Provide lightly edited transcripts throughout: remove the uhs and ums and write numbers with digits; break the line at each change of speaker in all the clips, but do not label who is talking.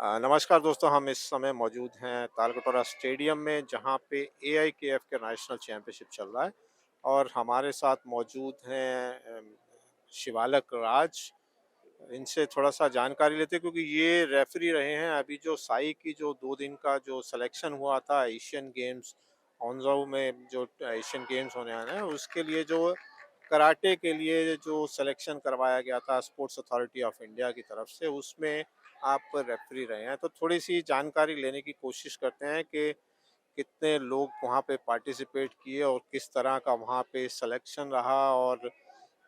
नमस्कार दोस्तों, हम इस समय मौजूद हैं तालकटोरा स्टेडियम में जहां पे एआईकेएफ के नेशनल चैंपियनशिप चल रहा है और हमारे साथ मौजूद हैं शिवालक राज। इनसे थोड़ा-सा जानकारी लेते हैं क्योंकि ये रेफ़री रहे हैं अभी जो साई की जो 2 दिन का जो सिलेक्शन हुआ था एशियन गेम्स हॉन्गज़ोऊ में जो एशियन गेम्स होने वाले हैं, उसके लिए जो कराटे के लिए जो सिलेक्शन करवाया गया था स्पोर्ट्स अथॉरिटी ऑफ इंडिया की तरफ से, उसमें आप रेफ़री रहे हैं। तो थोड़ी-सी जानकारी लेने की कोशिश करते हैं कि कितने लोग वहाँ पे पार्टिसिपेट किए और किस तरह का वहाँ पे सिलेक्शन रहा और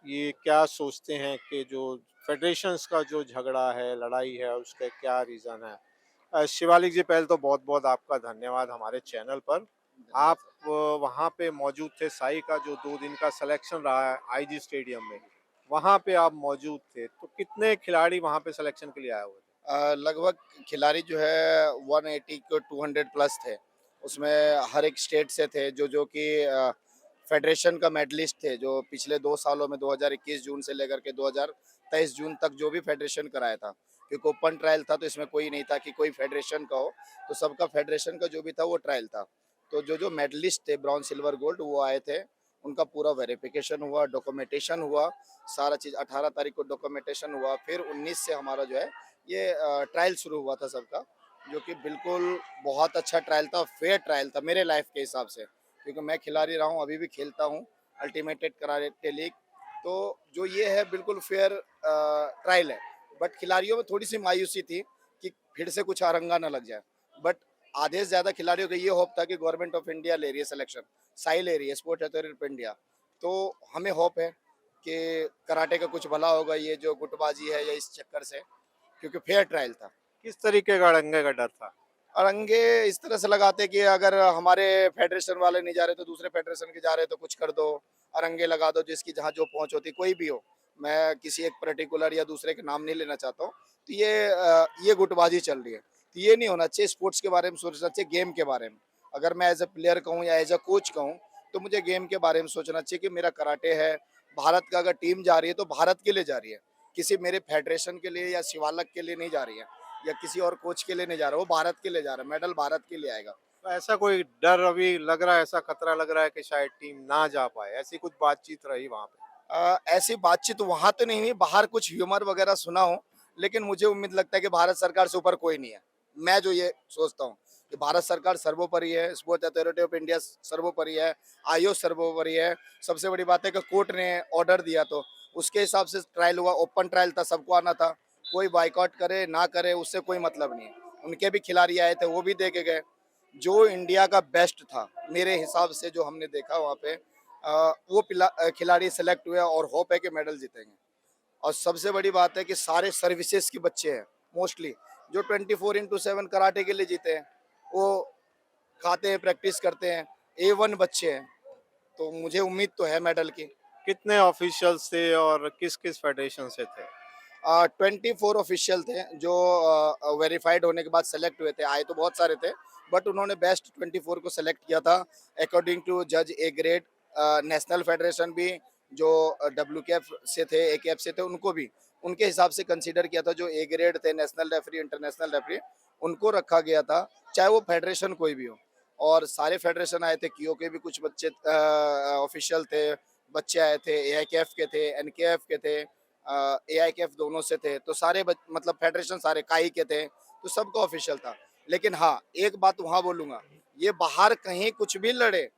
ये क्या सोचते हैं कि जो फेडरेशंस का जो झगड़ा है, लड़ाई है, उसका क्या रीज़न है? शिवालिक जी, पहले तो बहुत-बहुत आपका धन्यवाद हमारे चैनल पर।
धन्यवाद
आप
सर।
वहाँ पे मौजूद थे, साई का जो 2 दिन का सिलेक्शन रहा है आईजी स्टेडियम में, वहाँ पे आप मौजूद थे। तो कितने खिलाड़ी वहाँ पे सिलेक्शन के लिए आए हुए थे?
लगभग खिलाड़ी जो है 180 को 200 प्लस थे। उसमें हर एक स्टेट से थे जो कि फेडरेशन का मेडलिस्ट थे, जो पिछले 2 सालों में 2021 जून से लेकर के 2023 जून तक जो भी फेडरेशन कराया था। क्योंकि ओपन ट्रायल था तो इसमें कोई नहीं था कि कोई फेडरेशन का हो, तो सबका फेडरेशन का जो भी था वो ट्रायल था। तो जो मेडलिस्ट थे ब्रॉन्ज, सिल्वर, गोल्ड वो आए थे। उनका पूरा वेरिफिकेशन हुआ, डॉक्यूमेंटेशन हुआ, सारा चीज़ 18 तारीख को डॉक्यूमेंटेशन हुआ। फिर 19 से हमारा जो है ये ट्रायल शुरू हुआ था सबका, जो कि बिल्कुल बहुत अच्छा ट्रायल था, फेयर ट्रायल था मेरे लाइफ के हिसाब से, क्योंकि मैं खिलाड़ी रहा हूँ, अभी भी खेलता हूँ अल्टीमेटेड कराटे लीग। तो जो ये है बिल्कुल फेयर ट्रायल है। बट खिलाड़ियों में थोड़ी सी मायूसी थी कि फिर से कुछ अरंगा ना लग जाए। बट आधे से ज़्यादा खिलाड़ियों का ये होप था कि गवर्नमेंट ऑफ इंडिया ले रही है सिलेक्शन, साई ले रही है, स्पोर्ट अथॉरिटी ऑफ इंडिया। तो हमें होप है कि कराटे का कुछ भला होगा, ये जो गुटबाजी है या इस चक्कर से, क्योंकि फेयर ट्रायल था।
किस तरीके का अड़ंगे का डर था?
अरंगे इस तरह से लगाते कि अगर हमारे फेडरेशन वाले नहीं जा रहे तो दूसरे फेडरेशन के जा रहे तो कुछ कर दो, अरंगे लगा दो, जिसकी जहाँ जो पहुंच होती, कोई भी हो। मैं किसी एक पर्टिकुलर या दूसरे के नाम नहीं लेना चाहता हूँ। तो ये गुटबाजी चल रही है, तो ये नहीं होना चाहिए। स्पोर्ट्स के बारे में सोचना चाहिए, गेम के बारे में। अगर मैं एज ए प्लेयर कहूँ या एज ए कोच कहूँ, तो मुझे गेम के बारे में सोचना चाहिए कि मेरा कराटे है, भारत का अगर टीम जा रही है तो भारत के लिए जा रही है, किसी मेरे फेडरेशन के लिए या शिवालक के लिए नहीं जा रही है, या किसी और कोच के लिए नहीं जा रहा, वो भारत के लिए जा रहा है, मेडल भारत के लिए आएगा।
तो ऐसा कोई डर अभी लग रहा है, ऐसा खतरा लग रहा है कि शायद टीम ना जा पाए, ऐसी कुछ बातचीत रही वहाँ पे?
ऐसी बातचीत वहां तो नहीं हुई, बाहर कुछ ह्यूमर वगैरह सुना हो, लेकिन मुझे उम्मीद लगता है कि भारत सरकार से ऊपर कोई नहीं है। मैं जो ये सोचता हूँ कि भारत सरकार सर्वोपरि है, स्पोर्ट्स अथॉरिटी ऑफ इंडिया सर्वोपरि है, आयोग सर्वोपरि है। सबसे बड़ी बात है कि कोर्ट ने ऑर्डर दिया तो उसके हिसाब से ट्रायल हुआ, ओपन ट्रायल था, सबको आना था। कोई बाइकआउट करे ना करे उससे कोई मतलब नहीं है। उनके भी खिलाड़ी आए थे, वो भी दे के गए। जो इंडिया का बेस्ट था मेरे हिसाब से, जो हमने देखा वहाँ पे, वो खिलाड़ी सेलेक्ट हुए और होप है कि मेडल जीतेंगे। और सबसे बड़ी बात है कि सारे सर्विसेज के बच्चे हैं मोस्टली, जो 24/7 कराटे के लिए जीते हैं। वो खाते हैं, प्रैक्टिस करते हैं, A1 बच्चे हैं। तो मुझे उम्मीद तो है मेडल की।
कितने ऑफिशियल्स थे और किस-किस फेडरेशन से थे?
24 ऑफिशियल थे जो वेरीफाइड होने के बाद सेलेक्ट हुए थे। आए तो बहुत सारे थे, बट उन्होंने बेस्ट 24 को सेलेक्ट किया था अकॉर्डिंग टू जज ए ग्रेड। नेशनल फेडरेशन भी जो WKF से थे, AKF से थे, उनको भी उनके हिसाब से कंसीडर किया था। जो ए ग्रेड थे, नेशनल रेफरी, इंटरनेशनल रेफरी, उनको रखा गया था, चाहे वो फेडरेशन कोई भी हो। और सारे फेडरेशन आए थे, कियो के भी कुछ बच्चे ऑफिशियल थे, बच्चे आए थे, AIKF के थे, NKF के थे, AIKF दोनों से थे। तो सारे मतलब फेडरेशन सारे काई के थे, तो सबका ऑफिशियल था। लेकिन हाँ, एक बात वहाँ बोलूँगा, ये बाहर कहीं कुछ भी लड़े,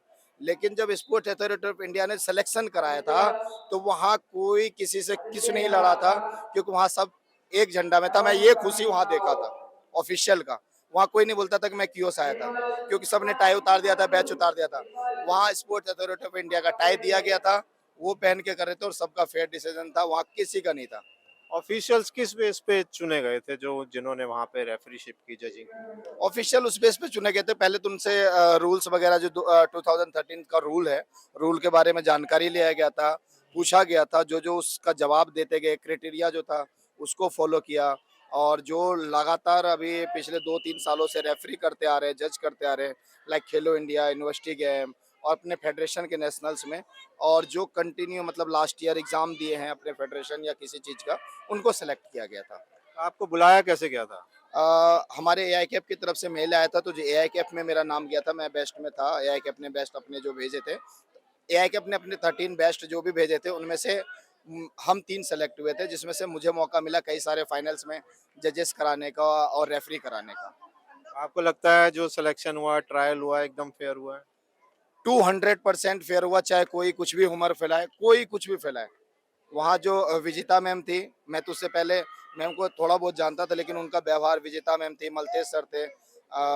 लेकिन जब स्पोर्ट अथॉरिटी ऑफ इंडिया ने सिलेक्शन कराया था, तो वहाँ कोई किसी से किस नहीं लड़ा था, क्योंकि वहाँ सब एक झंडा में था। मैं ये खुशी वहाँ देखा था ऑफिशियल का। वहाँ कोई नहीं बोलता था कि मैं क्यों से आया था, क्योंकि सबने टाई उतार दिया था, बैच उतार दिया था। वहाँ स्पोर्ट अथॉरिटी ऑफ इंडिया का टाई दिया गया था, वो पहन के कर रहे थे और सबका फेयर डिसीजन था, वहाँ किसी का नहीं था।
ऑफिशियल्स किस बेस पे चुने गए थे जो जिन्होंने वहाँ पे रेफरीशिप की, जजिंग की?
ऑफिशियल उस बेस पे चुने गए थे। पहले तो उनसे रूल्स वगैरह जो 2013 का रूल है, रूल के बारे में जानकारी लिया गया था, पूछा गया था, जो जो उसका जवाब देते गए, क्राइटेरिया जो था उसको फॉलो किया। और जो लगातार अभी पिछले 2-3 सालों से रेफरी करते आ रहे हैं, जज करते आ रहे हैं, लाइक खेलो इंडिया, यूनिवर्सिटी गेम और अपने फेडरेशन के नेशनल्स में, और जो कंटिन्यू मतलब लास्ट ईयर एग्जाम दिए हैं अपने फेडरेशन या किसी चीज़ का, उनको सेलेक्ट किया गया था।
आपको बुलाया कैसे गया था?
हमारे एआईकेएफ की तरफ से मेल आया था, तो जो एआईकेएफ में मेरा नाम गया था, मैं बेस्ट में था। एआईकेएफ ने बेस्ट अपने जो भेजे थे, एआईकेएफ ने अपने 13 बेस्ट जो भी भेजे थे, उनमें से हम 3 सेलेक्ट हुए थे, जिसमें से मुझे मौका मिला कई सारे फाइनल्स में जजेस कराने का और रेफरी कराने का।
आपको लगता है जो सिलेक्शन हुआ, ट्रायल हुआ, एकदम फेयर हुआ है?
200% फेयर हुआ, चाहे कोई कुछ भी हुमर फैलाए, कोई कुछ भी फैलाए। वहाँ जो विजिता मैम थी, मैं तो उससे पहले मैम को थोड़ा बहुत जानता था, लेकिन उनका व्यवहार, विजिता मैम थी, मलतेज सर थे,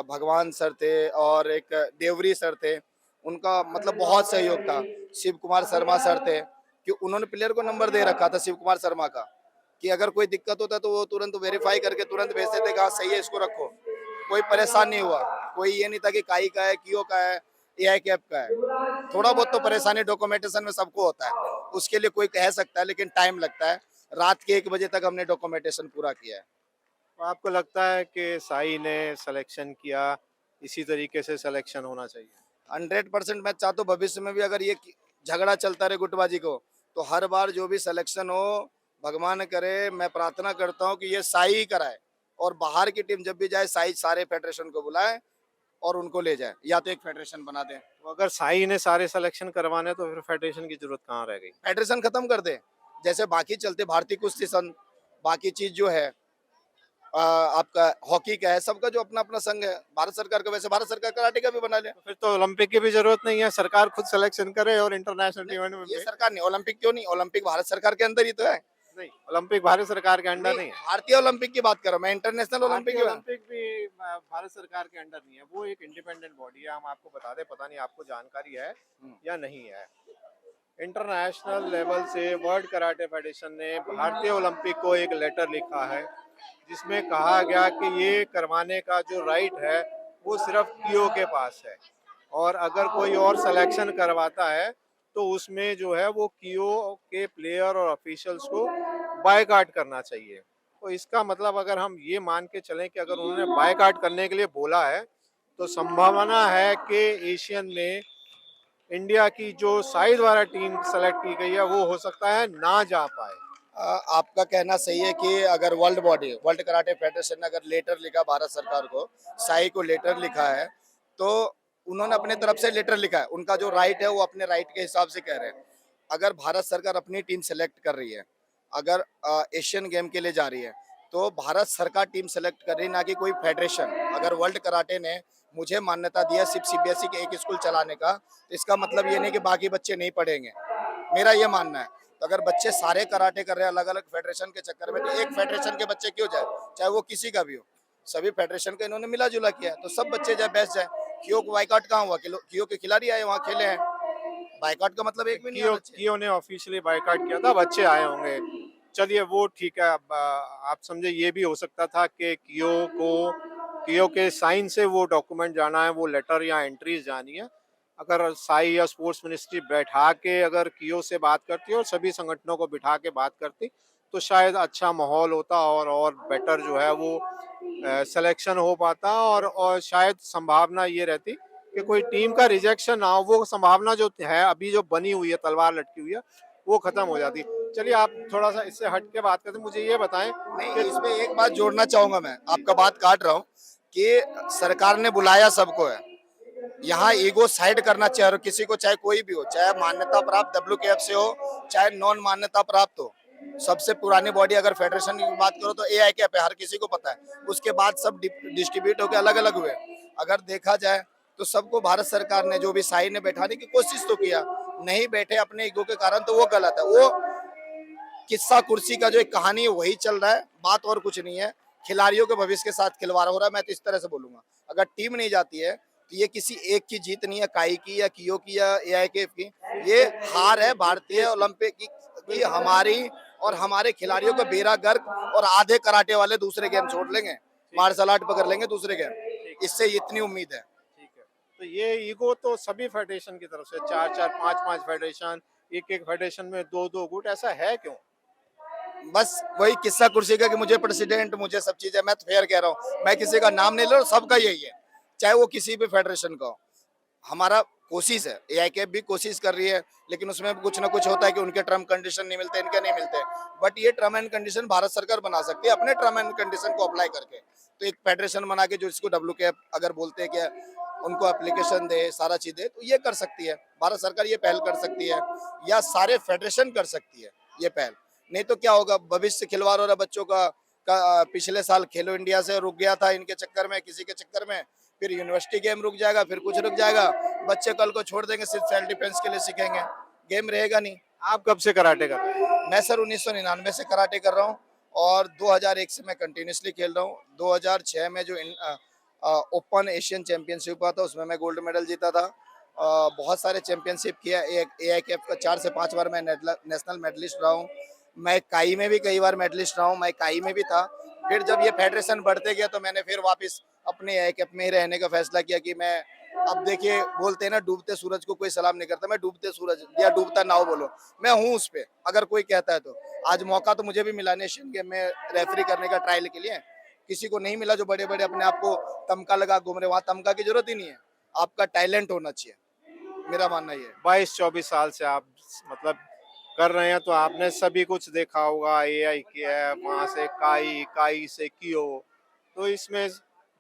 भगवान सर थे और एक देवरी सर थे, उनका मतलब बहुत सहयोग था। शिव कुमार शर्मा सर थे, कि उन्होंने प्लेयर को नंबर दे रखा था शिव कुमार शर्मा का, कि अगर कोई दिक्कत होता है तो वो तुरंत वेरीफाई करके तुरंत भेजते थे कि हाँ सही है, इसको रखो। कोई परेशान नहीं हुआ, कोई ये नहीं था कि काई का है, कियो का है, एआईकेएफ का है। थोड़ा बहुत तो परेशानी डॉक्यूमेंटेशन में सबको होता है, उसके लिए कोई कह सकता है, लेकिन टाइम लगता है। रात के 1 बजे तक हमने डॉक्यूमेंटेशन पूरा किया है।
तो आपको लगता है कि साई ने सिलेक्शन किया, इसी तरीके से सिलेक्शन होना चाहिए?
100% मैं चाहता हूँ भविष्य में भी अगर ये झगड़ा चलता रहे गुटबाजी को, तो हर बार जो भी सिलेक्शन हो, भगवान करे, मैं प्रार्थना करता हूँ कि ये साई ही कराए, और बाहर की टीम जब भी जाए, साई सारे फेडरेशन को बुलाए और उनको ले जाए, या तो एक फेडरेशन बना दे।
तो अगर साई ने सारे सिलेक्शन करवाने तो फिर फेडरेशन की जरूरत कहाँ रह गई?
फेडरेशन खत्म कर दे, जैसे बाकी चलते भारतीय कुश्ती संघ, बाकी चीज जो है आपका हॉकी का है, सबका जो अपना अपना संघ है, भारत सरकार का, वैसे भारत सरकार कराटे का भी बना ले।
तो फिर तो ओलंपिक की भी जरूरत नहीं है, सरकार खुद सिलेक्शन करे और इंटरनेशनल इवेंट में
ये
भेजे।
सरकार नहीं, ओलंपिक क्यों नहीं, ओलंपिक भारत सरकार के अंदर ही तो है।
नहीं, ओलंपिक भारत सरकार के अंडर
नहीं,
नहीं है।
भारतीय ओलंपिक की बात कर रहा हूँ मैं, इंटरनेशनल ओलंपिक
भारतीय
की बात।
ओलंपिक भी भारत सरकार के अंडर नहीं है, वो एक इंडिपेंडेंट बॉडी है। हम आपको बता दें, पता नहीं आपको जानकारी है या नहीं है। इंटरनेशनल लेवल से वर्ल्ड कराटे फेडरेशन ने भारतीय ओलंपिक को एक लेटर लिखा है, जिसमें कहा गया कि ये करवाने का जो राइट है वो सिर्फ कियो के पास है, और अगर कोई और सिलेक्शन करवाता है तो उसमें जो है वो कियो के प्लेयर और ऑफिशियल्स को बायकॉट करना चाहिए। तो इसका मतलब अगर हम ये मान के चलें कि अगर उन्होंने बायकॉट करने के लिए बोला है, तो संभावना है कि एशियन में इंडिया की जो साई द्वारा टीम सेलेक्ट की गई है वो हो सकता है ना जा पाए।
आपका कहना सही है कि अगर world body, world karate federation ने अगर लेटर लिखा भारत सरकार को, साई को लेटर लिखा है, तो उन्होंने अपने तरफ से लेटर लिखा है, उनका जो राइट है वो अपने राइट के हिसाब से कह रहे हैं। अगर भारत सरकार अपनी टीम सेलेक्ट कर रही है, अगर एशियन गेम के लिए जा रही है, तो भारत सरकार टीम सेलेक्ट कर रही है, ना कि कोई फेडरेशन। अगर वर्ल्ड कराटे ने मुझे मान्यता दिया सिर्फ सीबीएसई के एक स्कूल चलाने का, तो इसका मतलब ये नहीं कि बाकी बच्चे नहीं पढ़ेंगे, मेरा ये मानना है। तो अगर बच्चे सारे कराटे कर रहे हैं अलग अलग फेडरेशन के चक्कर में, तो एक फेडरेशन के बच्चे क्यों जाए, चाहे वो किसी का भी हो। सभी फेडरेशन का इन्होंने मिला जुला किया है, तो सब बच्चे जाए, बेस्ट जाए। कियो को बाइकआउट कहाँ हुआ, कियो के खिलाड़ी आए वहाँ खेले हैं, बाइकआउट का मतलब एक भी नहीं
कियो
आना चाहिए।
कियो ने ऑफिशियली बायकॉट किया था, बच्चे आए होंगे। चलिए वो ठीक है। अब आप समझे ये भी हो सकता था कि कियो के साइन से वो डॉक्यूमेंट जाना है, वो लेटर या एंट्रीज जानी है। अगर साई या स्पोर्ट्स मिनिस्ट्री बैठा के अगर कियो से बात करती और सभी संगठनों को बिठा के बात करती, तो शायद अच्छा माहौल होता और बेटर जो है वो सिलेक्शन हो पाता, और शायद संभावना ये रहती कि कोई टीम का रिजेक्शन ना हो। वो संभावना जो है अभी जो बनी हुई है, तलवार लटकी हुई है, वो खत्म हो जाती। चलिए आप थोड़ा सा इससे हट के बात करते हैं, मुझे ये बताएं
नहीं,
कि
इसमें एक बात जोड़ना चाहूंगा मैं, आपका बात काट रहा हूँ, कि सरकार ने बुलाया सबको है, यहाँ ईगो साइड करना चाहिए, और किसी को चाहे कोई भी हो, चाहे मान्यता प्राप्त डब्ल्यूकेएफ से हो, चाहे नॉन मान्यता प्राप्त हो, सबसे पुरानी बॉडी अगर फेडरेशन की बात करो तो एआईकेएफ है, हर किसी को पता है। उसके बाद सब डिस्ट्रीब्यूट होकर अलग अलग हुए। अगर देखा जाए तो सबको भारत सरकार ने जो भी साई ने बैठाने की कोशिश तो किया, नहीं बैठे अपने ईगो के कारण, तो वो गलत है। वो किस्सा कुर्सी का जो एक कहानी है वही चल रहा है, बात और कुछ नहीं है। खिलाड़ियों के भविष्य के साथ खिलवाड़ हो रहा है, मैं तो इस तरह से बोलूंगा। अगर टीम नहीं जाती है तो ये किसी एक की जीत नहीं है, काई की या कियो की या एआईकेएफ की, ये हार है भारतीय ओलंपिक की हमारी, और हमारे खिलाड़ियों का बेड़ा गर्क, और आधे कराटे वाले दूसरे गेम छोड़ लेंगे, मार्शल आर्ट पकड़ लेंगे दूसरे गेम, इससे इतनी उम्मीद है।
ठीक है। तो ये ईगो तो सभी फेडरेशन की तरफ से, चार चार पांच पांच फेडरेशन, एक एक फेडरेशन में दो दो गुट, ऐसा है क्यों?
बस वही किस्सा कुर्सी का कि मुझे प्रेसिडेंट, मुझे सब चीजें, मैं तो फेयर कह रहा हूँ, मैं किसी का नाम नहीं ले रहा हूँ, सबका यही है, चाहे वो किसी भी फेडरेशन का हो। हमारा कोशिश है, एआईकेएफ भी कोशिश कर रही है, लेकिन उसमें कुछ ना कुछ होता है कि उनके टर्म कंडीशन नहीं मिलते, इनके नहीं मिलते। बट ये टर्म एंड कंडीशन भारत सरकार बना सकती है अपने टर्म एंड कंडीशन को अप्लाई करके। तो एक फेडरेशन बना के जो इसको WKF अगर बोलते हैं कि उनको एप्लीकेशन दे, सारा चीज दे, तो ये कर सकती है भारत सरकार, ये पहल कर सकती है, या सारे फेडरेशन कर सकती है ये पहल। नहीं तो क्या होगा, भविष्य खिलवाड़ हो रहा बच्चों का पिछले साल खेलो इंडिया से रुक गया था इनके चक्कर में, किसी के चक्कर में, फिर यूनिवर्सिटी गेम रुक जाएगा, फिर कुछ रुक जाएगा, बच्चे कल को छोड़ देंगे, सिर्फ सेल्फ डिफेंस के लिए सीखेंगे, गेम रहेगा नहीं।
आप कब से कराटे कर रहे हैं?
मैं सर 1999 से कराटे कर रहा हूँ और 2001 से मैं कंटिन्यूसली खेल रहा हूँ। 2006 में जो ओपन एशियन चैंपियनशिप हुआ था उसमें मैं गोल्ड मेडल जीता था। बहुत सारे चैंपियनशिप किया, AIKF का 4 से 5 बार मैं नेशनल मेडलिस्ट रहा हूँ। मैं काई में भी कई बार मेडलिस्ट रहा हूँ, मैं काई में भी था। फिर जब ये फेडरेशन बढ़ते गया तो मैंने फिर वापस अपने AIKF में ही रहने का फैसला किया कि मैं, अब देखिए बोलते हैं ना डूबते सूरज को कोई सलाम नहीं करता, मैं डूबते सूरज या डूबता नाव बोलो, मैं हूँ उस पे, अगर कोई कहता है तो। आज मौका तो मुझे भी मिला नेशन गेम में रेफरी करने का ट्रायल के लिए, किसी को नहीं मिला जो बड़े बड़े अपने आप को तमका लगा घूम रहे, वहाँ तमका की जरूरत ही नहीं है, आपका टैलेंट होना चाहिए, मेरा मानना ये है।
22-24 साल से आप मतलब कर रहे हैं, तो आपने सभी कुछ देखा होगा, AIKF, वहाँ से काई से कियो, तो इसमें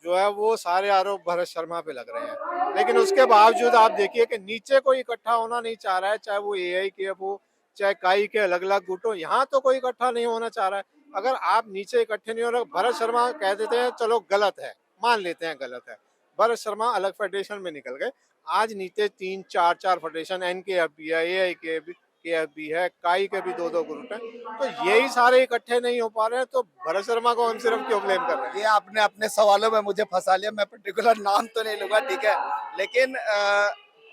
जो है वो सारे आरोप भरत शर्मा पे लग रहे हैं। लेकिन उसके बावजूद आप देखिए कि नीचे कोई इकट्ठा होना नहीं चाह रहा है, चाहे वो AIKF हो, चाहे काई के अलग-अलग गुट हो, यहाँ तो कोई इकट्ठा नहीं होना चाह रहा है। अगर आप नीचे इकट्ठे नहीं हो रहे, भरत शर्मा कह देते हैं चलो गलत है, मान लेते हैं गलत है। भरत शर्मा अलग फेडरेशन में निकल गए। आज नीचे 3-4 फेडरेशन, NKF भी है, AIKF भी है, काई के भी 2-2 ग्रुप हैं। तो यही सारे इकट्ठे नहीं हो पा रहे हैं, तो भरत शर्मा को हम सिर्फ क्यों ब्लेम कर रहे हैं?
ये आपने अपने सवालों में मुझे फंसा लिया, मैं पर्टिकुलर नाम तो नहीं लूंगा, ठीक है, लेकिन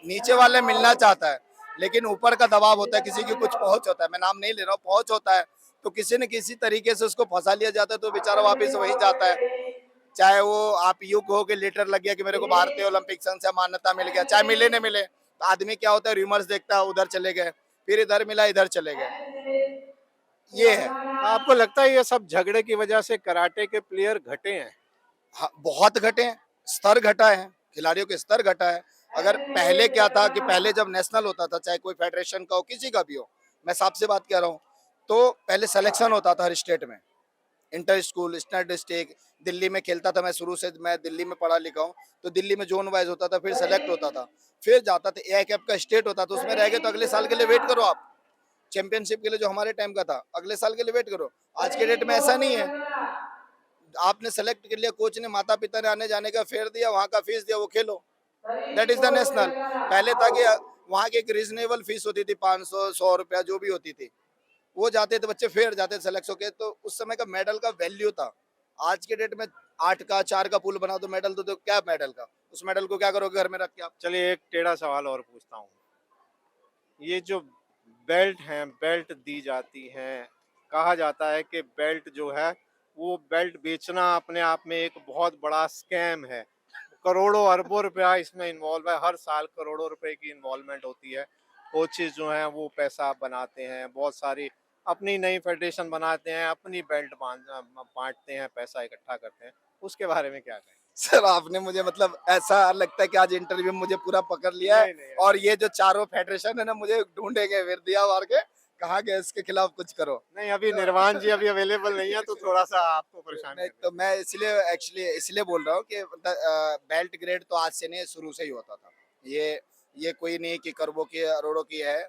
नीचे वाले मिलना चाहता है, लेकिन ऊपर का दबाव होता है, किसी की कुछ पहुंच होता है, मैं नाम नहीं ले रहा हूँ, पहुंच होता है, तो किसी न किसी तरीके से उसको फंसा लिया जाता है, तो बेचारा वापिस वही जाता है। चाहे वो आप यूं कहो कि लेटर लग गया कि मेरे को भारतीय ओलंपिक संघ से मान्यता मिल गया, चाहे मिले न मिले, तो आदमी क्या होता है, रूमर्स देखता है, उधर चले गए, फिर इधर मिला, इधर चले गए, ये है।
आपको लगता है ये सब झगड़े की वजह से कराटे के प्लेयर घटे हैं?
हाँ, बहुत घटे हैं, स्तर घटा है, खिलाड़ियों के स्तर घटा है। अगर पहले क्या था कि पहले जब नेशनल होता था, चाहे कोई फेडरेशन का हो, किसी का भी हो, मैं साफ से बात कर रहा हूँ, तो पहले सिलेक्शन होता था हर स्टेट में, inter school, state district, Delhi में खेलता था, मैं शुरू से मैं दिल्ली में पढ़ा लिखा हूँ, तो दिल्ली में जोन वाइज होता था, फिर सेलेक्ट होता था, फिर जाता था AIKF का स्टेट होता था, उसमें रह गए तो अगले साल के लिए वेट करो आप, चैंपियनशिप के लिए जो हमारे टाइम का था, अगले साल के लिए वेट करो। आज के डेट में ऐसा नहीं है, आपने सेलेक्ट कर लिया, कोच ने, माता पिता ने आने जाने का फेयर दिया, वहाँ का फीस दिया, वो खेलो, दैट इज द नेशनल। पहले था कि वहाँ की एक रीजनेबल फीस होती थी, 500-100 रुपया जो भी होती थी, वो जाते थे बच्चे, फेयर जाते थे सेलेक्ट होके, तो उस समय का मेडल का वैल्यू था। आज के डेट में 8 का 4 का पुल बना दो मेडल, तो क्या मेडल का, उस मेडल को क्या करोगे घर में रख के आप।
चलिए एक टेढ़ा सवाल और पूछता हूँ। ये जो बेल्ट हैं, बेल्ट दी जाती हैं, कहा जाता है कि बेल्ट जो है वो बेल्ट बेचना अपने आप में एक बहुत बड़ा स्कैम है। करोड़ों अरबों रुपया इसमें इन्वॉल्व है, हर साल करोड़ों रुपए की इन्वॉल्वमेंट होती है। कोचेज जो हैं वो पैसा बनाते हैं, बहुत सारी अपनी नई फेडरेशन बनाते हैं, अपनी बेल्ट बांटते हैं, पैसा इकट्ठा करते हैं। उसके बारे में क्या कहें?
सर आपने मुझे मतलब ऐसा लगता है कि आज इंटरव्यू में मुझे पूरा पकड़ लिया है,
नहीं नहीं,
और ये जो चारों फेडरेशन है ना, मुझे ढूंढेंगे फिर दिया मार के, कहा गया इसके खिलाफ कुछ करो।
नहीं अभी निर्वाण जी अभी अवेलेबल नहीं है, तो थोड़ा सा आपको परेशान
नहीं,
कर
तो मैं इसलिए एक्चुअली इसलिए बोल रहा हूँ कि बेल्ट ग्रेड तो आज से नहीं, शुरू से ही होता था। ये कोई नहीं कि करबो की अरोड़ों की है,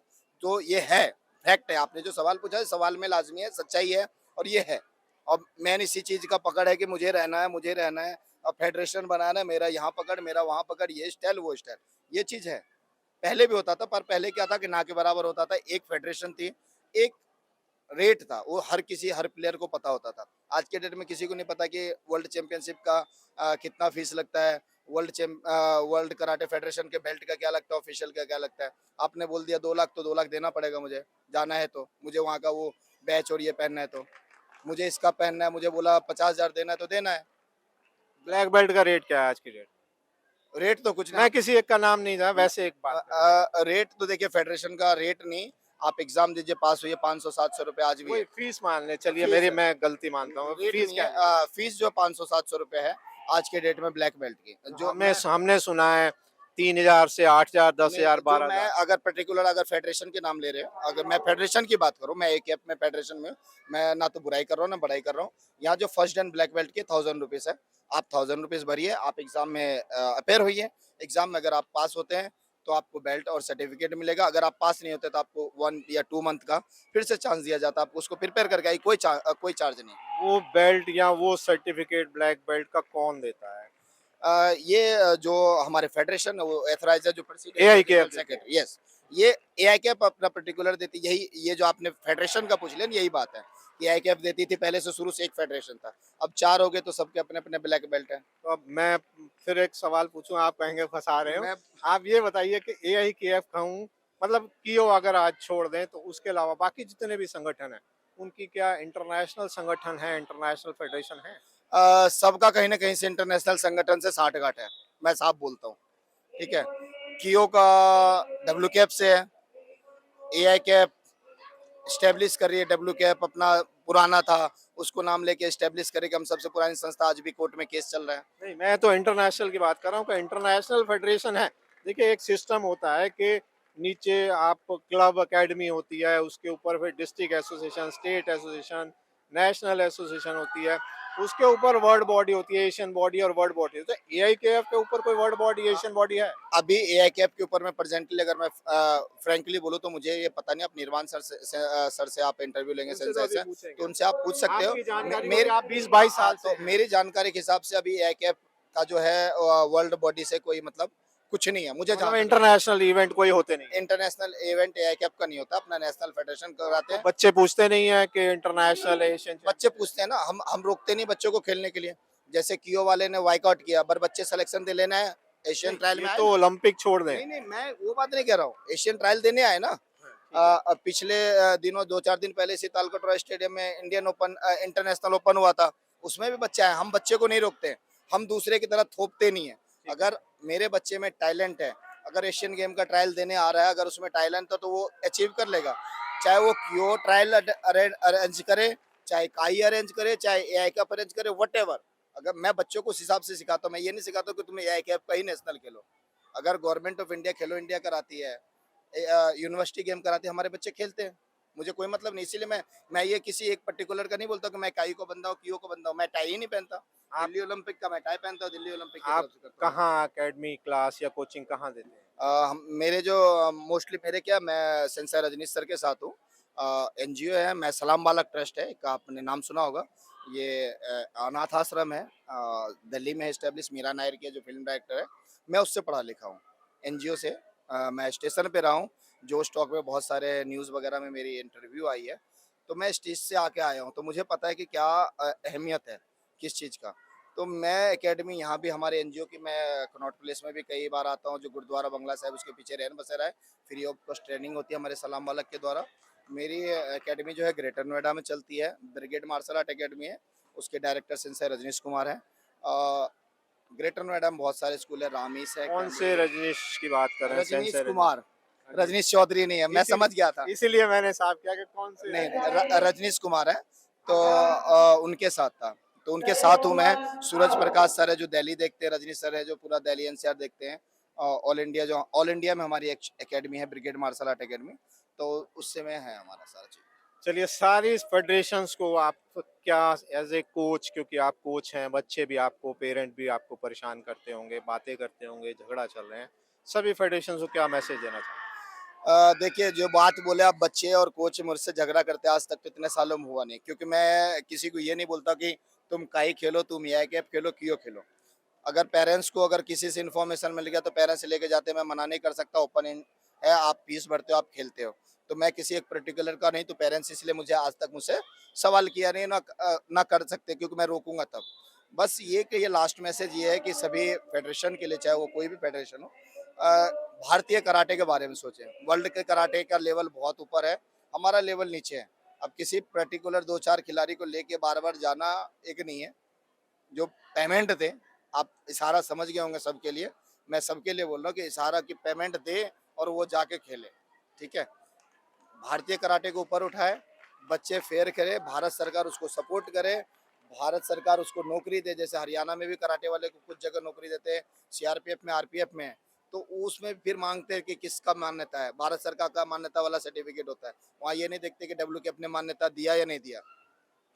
तो ये है, फैक्ट है। आपने जो सवाल पूछा है, सवाल में लाजमी है, सच्चाई है, और ये है। और मैंने इसी चीज का पकड़ है कि मुझे रहना है, मुझे रहना है, अब फेडरेशन बनाना है, मेरा यहाँ पकड़, मेरा वहाँ पकड़, ये स्टाइल वो स्टाइल, ये चीज है। पहले भी होता था, पर पहले क्या था कि ना के बराबर होता था, एक फेडरेशन थी, एक रेट था, वो हर प्लेयर को पता होता था। आज के डेट में किसी को नहीं पता कि वर्ल्ड चैंपियनशिप का कितना फीस लगता है, वर्ल्ड कराटे फेडरेशन के बेल्ट का क्या लगता है, ऑफिशियल का क्या लगता है। आपने बोल दिया 2 लाख, तो 2 लाख देना पड़ेगा मुझे, जाना है तो, मुझे वहाँ का वो बैच और ये पहनना है, तो मुझे इसका पहनना है, मुझे बोला 50,000 देना है तो देना है।
ब्लैक बेल्ट का रेट क्या है आज की डेट?
रेट तो कुछ नहीं,
मैं किसी एक का नाम नहीं था, वैसे एक बात
रेट तो देखिए फेडरेशन का रेट नहीं, आप एग्जाम दीजिए, पास हुई, 500-700 रुपए आज भी
वही
है।
फीस मान ले, चलिए
फीस
मेरी
है,
मैं गलती मानता हूँ,
रेट
फीस
नहीं
क्या है?
फीस जो 500-700 रुपए है आज के डेट में ब्लैक बेल्ट की, जो
हमने हमने सुना है 3000 से 8000,
नहीं,
10,000,
जो मैं
12,000।
अगर पर्टिकुलर अगर फेडरेशन के नाम ले रहे हो, अगर मैं फेडरेशन की बात करूं, मैं एक ऐप में फेडरेशन में हूं, मैं ना तो बुराई कर रहा हूं ना बड़ाई कर रहा हूं। यहाँ जो फर्स्ट एंड ब्लैक बेल्ट के 1000 रुपीज है, आप 1000 रुपीज भरिए, आप एग्जाम में अपेयर होइए। एग्जाम में अगर आप पास होते हैं तो आपको बेल्ट और सर्टिफिकेट मिलेगा। अगर आप पास नहीं होते तो आपको 1 या 2 मंथ का फिर से चांस दिया जाता है, आपको उसको प्रिपेयर करके आइए, कोई चार्ज नहीं।
वो बेल्ट या वो सर्टिफिकेट ब्लैक बेल्ट का कौन देता है?
ये जो हमारे फेडरेशन है वो एथराइज है, जो प्रेसिडेंट और
एआईकेएफ
जनरल
देती है।
Secretary, yes. ये एआईकेएफ अपना पर्टिकुलर देती, यही ये जो आपने फेडरेशन का पूछ लिया ना, यही बात है। एआईकेएफ देती थी पहले से, शुरू से एक फेडरेशन था, अब 4 हो गए तो सबके अपने अपने ब्लैक बेल्ट है।
तो अब मैं फिर एक सवाल पूछूं, आप कहेंगे फंसा रहे हो।
मैं
आप ये बताइए कि एआईकेएफ कहूँ, मतलब कियो अगर आज छोड़ दें तो उसके अलावा बाकी जितने भी संगठन हैं, उनकी क्या इंटरनेशनल संगठन है, इंटरनेशनल फेडरेशन है?
सबका कहीं ना कहीं से इंटरनेशनल संगठन से साठ गांठ है, मैं साफ बोलता हूँ। ठीक है, कियो का डब्ल्यू कैप से है, एआई कैप स्टेब्लिश कर रही है, डब्ल्यू कैप अपना पुराना था, उसको नाम लेके स्टेब्लिश करे कि हम सबसे पुरानी संस्था, आज भी कोर्ट में केस चल रहा है।
नहीं, मैं तो इंटरनेशनल की बात कर रहा हूँ कि इंटरनेशनल फेडरेशन है। देखिए, एक सिस्टम होता है कि नीचे आप क्लब एकेडमी होती है, उसके ऊपर फिर district association, state association, national association होती है, उसके ऊपर वर्ल्ड बॉडी होती है, एशियन बॉडी और वर्ल्ड बॉडी। तो एआईकेएफ के ऊपर कोई वर्ल्ड बॉडी, एशियन बॉडी है?
अभी एआई कैप के ऊपर में प्रेजेंटली अगर मैं फ्रैंकली बोलूँ तो मुझे ये पता नहीं। आप निर्वाण सर से आप इंटरव्यू लेंगे,
उनसे तो
सेंसर
अभी
से, तो
पूछेंगे।
उनसे आप पूछ सकते हो।
आपकी जानकारी में
मेरे
कि आप 20-22
हाँ,
साल से
तो
हैं।
मेरी जानकारी के हिसाब से अभी एआई कैप का जो है वर्ल्ड बॉडी से कोई मतलब कुछ नहीं है, मुझे जहाँ
मतलब
तक लगता
इंटरनेशनल इवेंट कोई होते नहीं
है।
है।
इंटरनेशनल इवेंट एआई कैप का नहीं होता, अपना नेशनल फेडरेशन कराते
तो
हैं।
बच्चे पूछते नहीं है कि इंटरनेशनल एशियन
बच्चे पूछते हैं ना, हम रोकते नहीं बच्चों को खेलने के लिए। जैसे कियो वाले ने वाइकआउट किया, पर बच्चे सिलेक्शन दे लेना है, एशियन
नहीं,
ट्रायल
ये
में आए
तो
ना।
ओलंपिक छोड़ दें।
नहीं नहीं, मैं वो बात नहीं कह रहा हूँ, एशियन ट्रायल देने आए ना।
ठीक है।
पिछले दिनों 2-4 दिन पहले से तालकटोरा स्टेडियम में इंडियन ओपन इंटरनेशनल ओपन हुआ था, उसमें भी बच्चे आए। हम बच्चे को नहीं रोकते हैं, हम दूसरे की तरह थोपते नहीं है।
ठीक है।
अगर मेरे बच्चे में टैलेंट है, अगर एशियन गेम का ट्रायल देने आ रहा है, अगर उसमें टैलेंट है तो वो अचीव कर लेगा। चाहे वो क्यों ट्रायल अरेंज करे, चाहे काई अरेंज करे, चाहे एआई कैप अरेंज करे, वट एवर। अगर मैं बच्चों को उस हिसाब से सिखाता हूँ, मैं ये नहीं सिखाता कि तुम्हें एआई कैप का ही नेशनल खेलो। अगर government of India Khelo India कराती है, यूनिवर्सिटी गेम कराती है, हमारे बच्चे खेलते हैं, मुझे कोई मतलब नहीं। इसीलिए मैं ये किसी एक पर्टिकुलर का नहीं बोलता कि मैं काई को बंदा हूँ, कियो को बंदा हूँ। मैं टाई ही नहीं पहनता,
आप
दिल्ली ओलंपिक का मैं टाई पहनता हूँ, दिल्ली ओलंपिक की
आप
तरफ से करता हूँ।
कहाँ एकेडमी, क्लास या कोचिंग कहाँ देते हैं?
मेरे जो मोस्टली मेरे क्या, मैं सेंसर रजनीश सर के साथ हूँ। एनजीओ है, मैं सलाम बालक ट्रस्ट है, एक आपने नाम सुना होगा। ये अनाथ आश्रम है, दिल्ली में इस्टेब्लिश, मीरा नायर के जो फिल्म डायरेक्टर है, मैं उससे पढ़ा लिखा हूँ, एनजीओ से। मैं स्टेशन पे रहा हूँ, जो स्टॉक में बहुत सारे न्यूज़ वगैरह में मेरी इंटरव्यू आई है, तो मैं स्टेज से आके आया हूँ, तो मुझे पता है कि क्या अहमियत है किस चीज़ का। तो मैं एकेडमी यहाँ भी हमारे एनजीओ की, मैं कनॉट प्लेस में भी कई बार आता हूँ, जो गुरुद्वारा बंगला साहिब उसके पीछे रैन बसेरा है, फ्री ऑफ कॉस्ट ट्रेनिंग होती है हमारे सलाम बालक के द्वारा। मेरी एकेडमी जो है ग्रेटर नोएडा में चलती है, ब्रिगेड मार्शल आर्ट एकेडमी है, उसके डायरेक्टर सिंसर रजनीश कुमार है। ग्रेटर नोएडा में बहुत सारे स्कूल है, रामीस है,
कौन से
कैंब्रिज
रजनीश की बात कर रहे हैं?
रजनीश
सेंसर रजनीश।
कुमार,
रजनीश।
रजनीश चौधरी नहीं है, मैं समझ गया था।
इसीलिए मैंने साफ किया कि कौन से
नहीं नहीं,
रजनीश।
रजनीश कुमार है, तो उनके साथ था, तो उनके साथ हूँ मैं। सूरज प्रकाश सर है जो दिल्ली देखते हैं, रजनीश सर है जो पूरा दिल्ली एनसीआर देखते हैं। ऑल इंडिया, जो ऑल इंडिया में हमारी एक एकेडमी है ब्रिगेड मार्शल आर्ट एकेडमी, तो उससे में है हमारा सारा चीज।
चलिए, सारी फेडरेशंस को आप क्या एज ए कोच, क्योंकि आप कोच हैं, बच्चे भी आपको, पेरेंट भी आपको परेशान करते होंगे, बातें करते होंगे, झगड़ा चल रहे हैं, सभी फेडरेशंस को क्या मैसेज देना चाहेंगे?
देखिए, जो बात बोले आप, बच्चे और कोच मुझसे झगड़ा करते आज तक तो इतने सालों में हुआ नहीं, क्योंकि मैं किसी को ये नहीं बोलता कि तुम काई खेलो, तुम ये कैप खेलो, कियो खेलो। अगर पेरेंट्स को अगर किसी से इन्फॉर्मेशन मिल गया तो पेरेंट्स से लेके जाते हैं, मैं मना नहीं कर सकता, ओपन इन है, आप फीस भरते हो, आप खेलते हो। तो मैं किसी एक पर्टिकुलर का नहीं, तो पेरेंट्स इसलिए मुझे आज तक मुझसे सवाल किया नहीं, ना कर सकते, क्योंकि मैं रोकूंगा तब। बस ये कि ये लास्ट मैसेज ये है कि सभी फेडरेशन के लिए, चाहे वो कोई भी फेडरेशन हो, भारतीय कराटे के बारे में सोचें। वर्ल्ड के कराटे का लेवल बहुत ऊपर है, हमारा लेवल नीचे है। अब किसी पर्टिकुलर 2-4 खिलाड़ी को लेके बार बार जाना एक नहीं है। जो पेमेंट थे, आप इशारा समझ गए होंगे सबके लिए, मैं सबके लिए बोल रहा हूँ कि इशारा की पेमेंट दे और वो जाके खेले। ठीक है, भारतीय कराटे को ऊपर उठाए, बच्चे फेयर करे, भारत सरकार उसको सपोर्ट करे, भारत सरकार उसको नौकरी दे। जैसे हरियाणा में भी कराटे वाले को कुछ जगह नौकरी देते हैं, सीआरपीएफ में, आरपीएफ में, तो उसमें फिर मांगते हैं कि किसका मान्यता है, भारत सरकार का मान्यता वाला सर्टिफिकेट होता है। वहाँ ये नहीं देखते कि WCAF ने मान्यता दिया या नहीं दिया,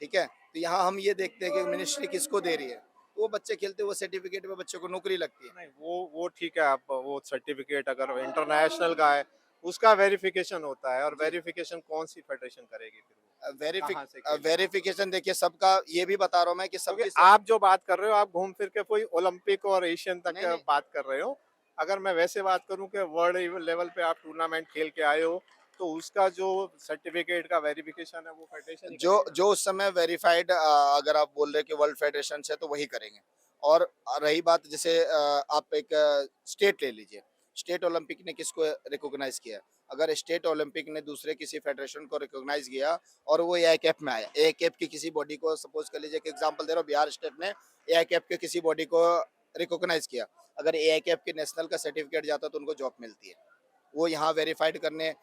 ठीक है? तो यहाँ हम ये देखते हैं कि मिनिस्ट्री किसको दे रही है। तो वो बच्चे खेलते हुए सर्टिफिकेट में बच्चों को नौकरी लगती है।
नहीं, वो ठीक है, आप वो सर्टिफिकेट अगर इंटरनेशनल का है, उसका वेरिफिकेशन होता है, और
जी।
वेरिफिकेशन कौन-सी फेडरेशन करेगी फिर वो? कहाँ से खेलेगा?
वेरिफिकेशन देखिए सबका, ये भी बता रहा हूँ मैं कि
क्योंकि
सबकी सब।
आप जो बात कर रहे हो, आप घूम फिर के कोई ओलंपिक और एशियन तक
नहीं,
का
नहीं।
बात कर रहे हो। अगर मैं वैसे बात करूँ कि वर्ल्ड लेवल पे आप टूर्नामेंट खेल के आए हो, तो उसका जो सर्टिफिकेट का वेरिफिकेशन है, वो फेडरेशन ही
जो
करेगी।
जो उस समय वेरीफाइड, अगर आप बोल रहे हैं कि वर्ल्ड फेडरेशन से, तो वही करेंगे। और रही बात, जैसे आप एक स्टेट ले लीजिए, स्टेट ओलंपिक ने किसको रिकॉग्नाइज किया? अगर स्टेट ओलंपिक ने दूसरे किसी फेडरेशन को रिकॉग्नाइज किया और वो एआईकेएफ में आया, एआईकेएफ की किसी बॉडी को, सपोज कर लीजिए कि एग्जांपल दे रहा हूँ, बिहार स्टेट ने एआईकेएफ के किसी बॉडी को रिकॉग्नाइज किया, अगर एआईकेएफ के नेशनल का सर्टिफिकेट जाता तो उनको जॉब मिलती है। वो यहाँ वेरीफाइड करने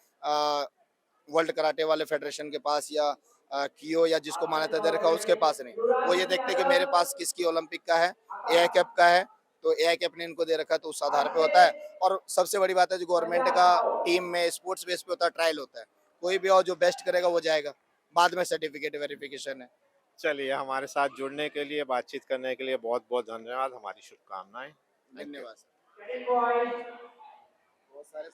वर्ल्ड कराटे वाले फेडरेशन के पास या कियो या जिसको मान्यता दे रखा है उसके पास नहीं। वो ये देखते हैं कि मेरे पास किसकी ओलंपिक का है, एआईकेएफ का है, तो एआईकेएफ ने इनको दे रखा है, तो उस आधार पे होता है। और सबसे बड़ी बात है, जो गवर्नमेंट का टीम में स्पोर्ट्स बेस पे होता है, ट्रायल होता है। कोई भी और जो बेस्ट करेगा वो जाएगा, बाद में सर्टिफिकेट वेरिफिकेशन है।
चलिए, हमारे साथ जुड़ने के लिए, बातचीत करने के लिए बहुत-बहुत धन्यवाद। हमारी शुभकामनाएँ। Thank you.
धन्यवाद सर। बहुत सारे